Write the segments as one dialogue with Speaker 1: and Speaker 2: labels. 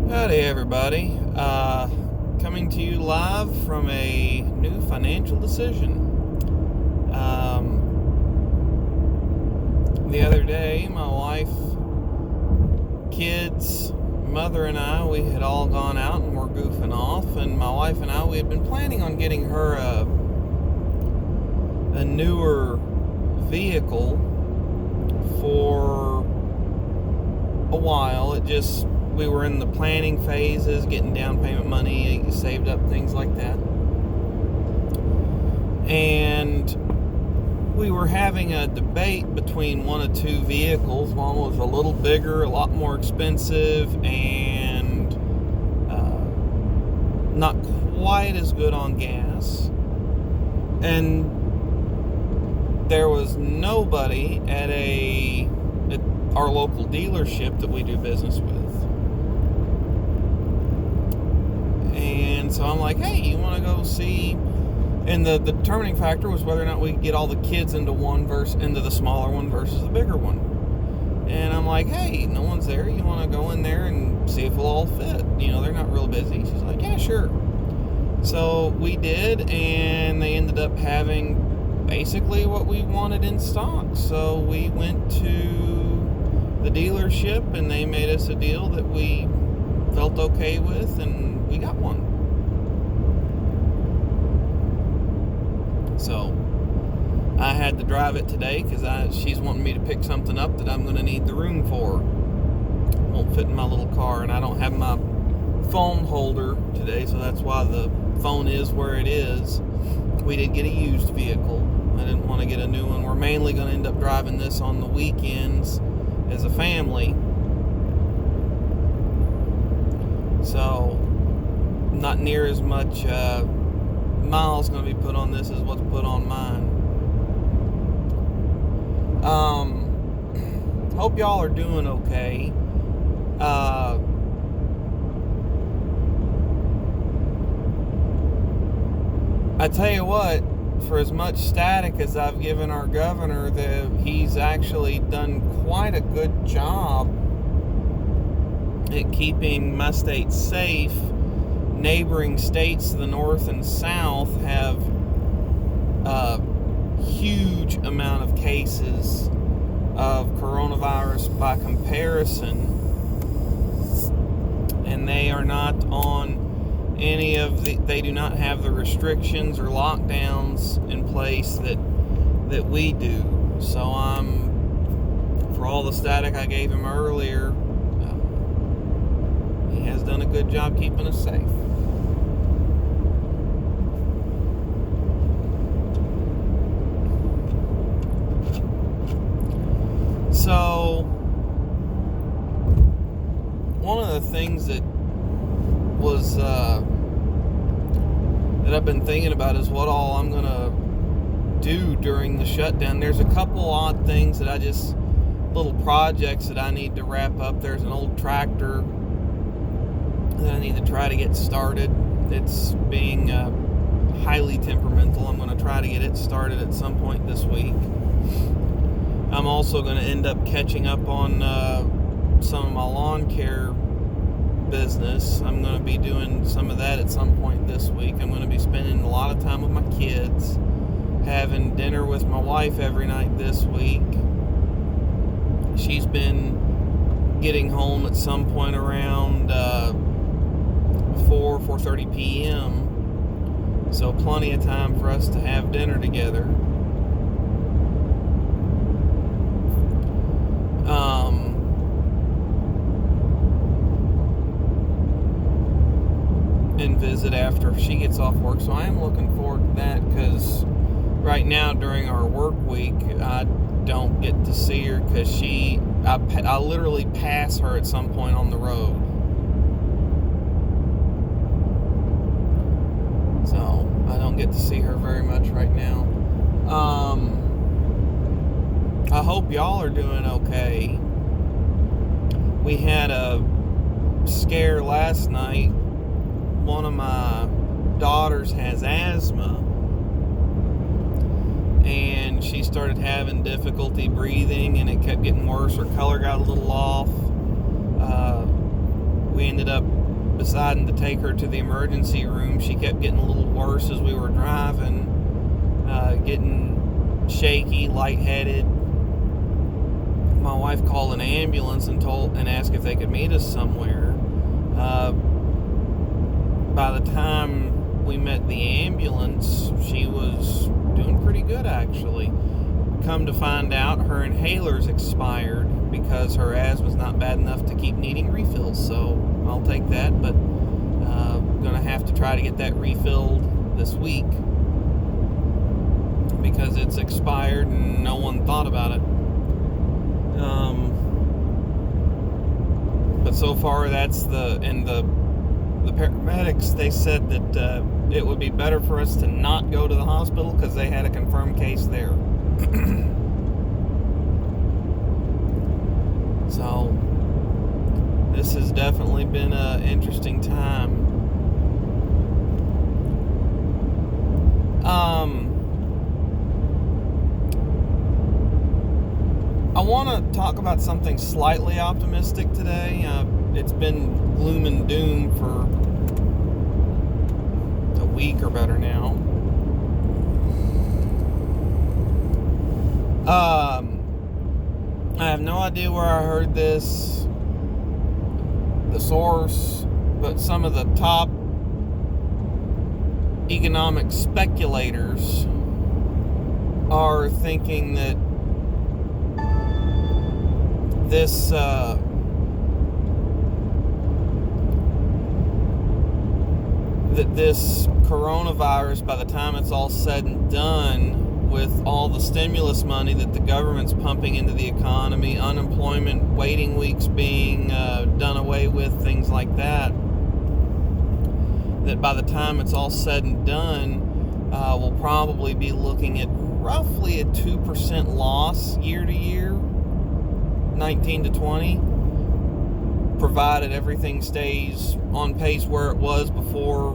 Speaker 1: Howdy, everybody. Coming to you live from a new financial decision. The other day, my wife, kids, mother, and I, we had all gone out and were goofing off. And my wife and I, we had been planning on getting her a newer vehicle for a while. We were in the planning phases, getting down payment money, saved up, things like that. And we were having a debate between one of two vehicles. One was a little bigger, a lot more expensive, and not quite as good on gas. And there was nobody at our local dealership that we do business with. And so I'm like, hey, you want to go see? And the determining factor was whether or not we could get all the kids into the smaller one versus the bigger one. And I'm like, hey, no one's there. You want to go in there and see if it'll all fit? They're not real busy. She's like, yeah, sure. So we did, and they ended up having basically what we wanted in stock. So we went to the dealership, and they made us a deal that we felt okay with, and we got one. So I had to drive it today because she's wanting me to pick something up that I'm going to need the room for. Won't fit in my little car, and I don't have my phone holder today, so that's why the phone is where it is. We did get a used vehicle. I didn't want to get a new one. We're mainly going to end up driving this on the weekends as a family. So not near as much miles going to be put on this as what's put on mine. Hope y'all are doing okay. I tell you what, for as much static as I've given our governor, he's actually done quite a good job at keeping my state safe. Neighboring states to the north and south have a huge amount of cases of coronavirus by comparison, and they are not on they do not have the restrictions or lockdowns in place that we do. So for all the static I gave him earlier, he has done a good job keeping us safe. So, one of the things that I've been thinking about is what all I'm going to do during the shutdown. There's a couple odd things little projects that I need to wrap up. There's an old tractor that I need to try to get started. It's being highly temperamental. I'm going to try to get it started at some point this week. I'm also going to end up catching up on some of my lawn care business. I'm going to be doing some of that at some point this week. I'm going to be spending a lot of time with my kids, having dinner with my wife every night this week. She's been getting home at some point around 4:30 p.m. So plenty of time for us to have dinner together. And visit after she gets off work. So I am looking forward to that, because right now during our work week I don't get to see her because I literally pass her at some point on the road. So I don't get to see her very much right now. I hope y'all are doing okay. We had a scare last night. One of my daughters has asthma, and she started having difficulty breathing, and it kept getting worse. Her color got a little off. We ended up up deciding to take her to the emergency room. She kept getting a little worse as we were driving, getting shaky, lightheaded. My wife called an ambulance and asked if they could meet us somewhere. By the time we met the ambulance, she was doing pretty good, actually. Come to find out, her inhaler's expired because her asthma's not bad enough to keep needing refills. So I'll take that, but gonna have to try to get that refilled this week because it's expired and no one thought about it. But so far that's the paramedics, they said that it would be better for us to not go to the hospital because they had a confirmed case there. So this has definitely been an interesting time. I want to talk about something slightly optimistic today. It's been gloom and doom for a week or better now. I have no idea where I heard this, the source, but some of the top economic speculators are thinking that this coronavirus, by the time it's all said and done, with all the stimulus money that the government's pumping into the economy, unemployment waiting weeks being done away with, things like that, that by the time it's all said and done, we'll probably be looking at roughly a 2% loss year to year, 19 to 20, provided everything stays on pace where it was before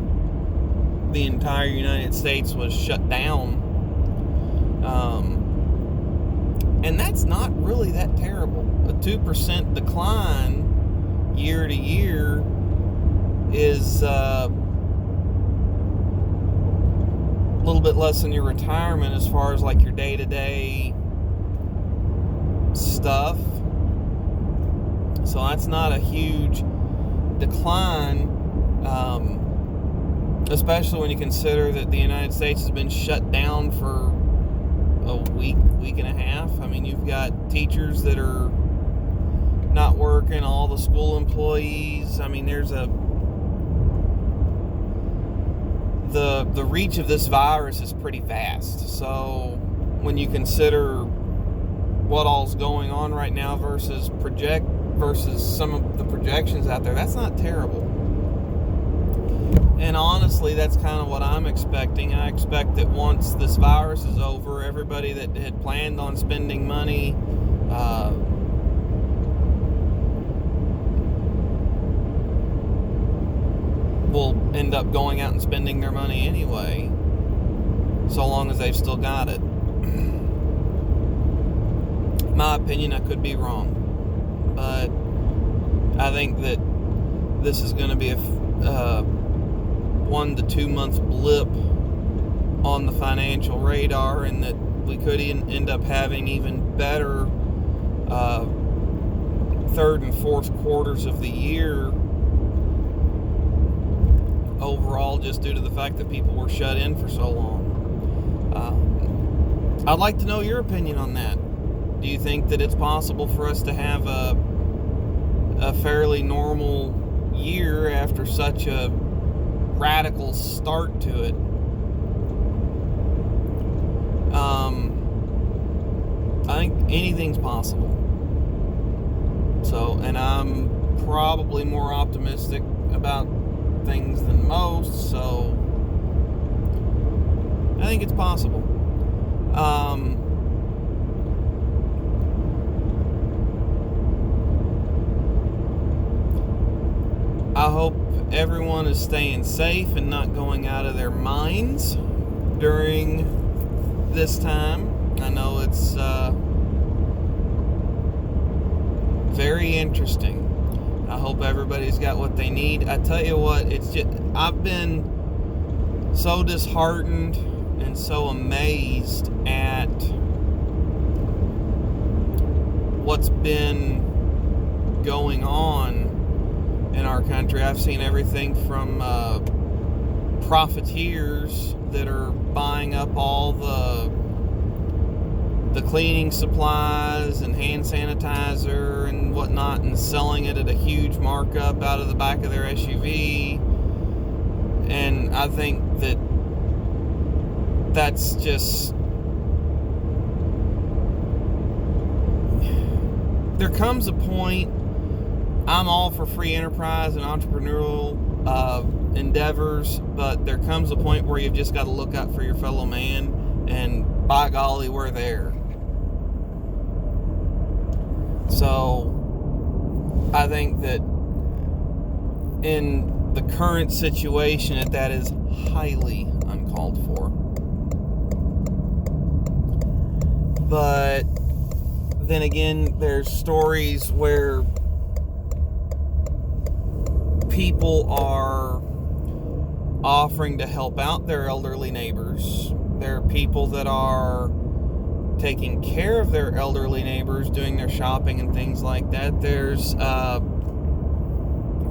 Speaker 1: the entire United States was shut down. And that's not really that terrible. A 2% decline year to year is a little bit less than your retirement as far as like your day-to-day stuff. So that's not a huge decline, especially when you consider that the United States has been shut down for a week and a half. I mean, you've got teachers that are not working, all the school employees. I mean, there's the reach of this virus is pretty vast. So when you consider what all's going on right now versus some of the projections out there, that's not terrible. And honestly, that's kind of what I'm expecting. I expect that once this virus is over, everybody that had planned on spending money will end up going out and spending their money anyway, so long as they've still got it. My opinion, I could be wrong, but I think that this is going to be a 1 to 2 month blip on the financial radar, and that we could end up having even better third and fourth quarters of the year overall, just due to the fact that people were shut in for so long. I'd like to know your opinion on that. Do you think that it's possible for us to have a fairly normal year after such a radical start to it? I think anything's possible. So, and I'm probably more optimistic about things than most, so I think it's possible. I hope everyone is staying safe and not going out of their minds during this time. I know it's very interesting. I hope everybody's got what they need. I tell you what, I've been so disheartened and so amazed at what's been going on in our country. I've seen everything from profiteers that are buying up all the cleaning supplies and hand sanitizer and whatnot and selling it at a huge markup out of the back of their SUV. And I think that's just... There comes a point, I'm all for free enterprise and entrepreneurial endeavors, but there comes a point where you've just got to look out for your fellow man, and by golly, we're there. So I think that in the current situation, that is highly uncalled for. But then again, there's stories where people are offering to help out their elderly neighbors. There are people that are taking care of their elderly neighbors, doing their shopping and things like that. There's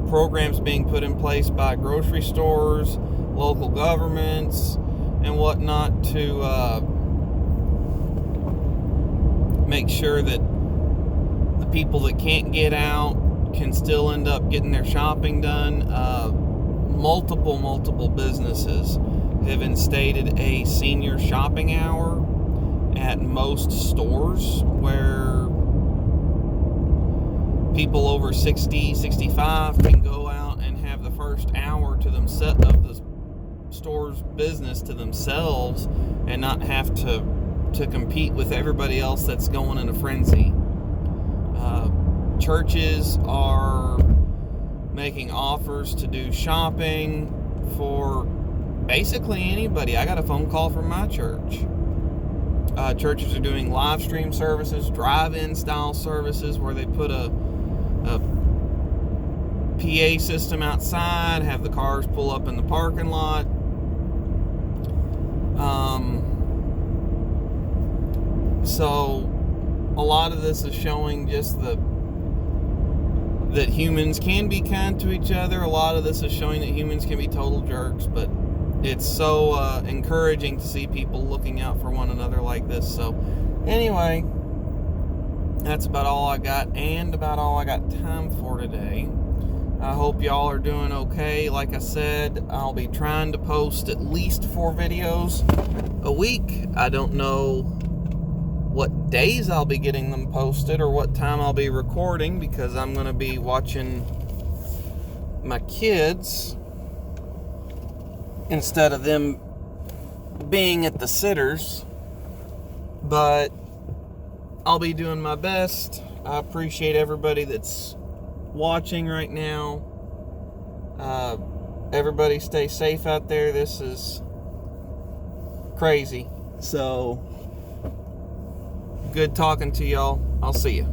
Speaker 1: programs being put in place by grocery stores, local governments, and whatnot to make sure that the people that can't get out can still end up getting their shopping done. Multiple businesses have instated a senior shopping hour at most stores where people over 60, 65 can go out and have the first hour to themselves of the store's business to themselves and not have to compete with everybody else that's going in a frenzy. Churches are making offers to do shopping for basically anybody. I got a phone call from my church. Churches are doing live stream services, drive-in style services where they put a PA system outside, have the cars pull up in the parking lot. So a lot of this is showing just that humans can be kind to each other. A lot of this is showing that humans can be total jerks, but it's so encouraging to see people looking out for one another like this. So anyway, that's about all I got and about all I got time for today. I hope y'all are doing okay. Like I said, I'll be trying to post at least 4 videos a week. I don't know what days I'll be getting them posted or what time I'll be recording, because I'm going to be watching my kids instead of them being at the sitters. But I'll be doing my best. I appreciate everybody that's watching right now. Everybody stay safe out there. This is crazy. So good talking to y'all. I'll see you.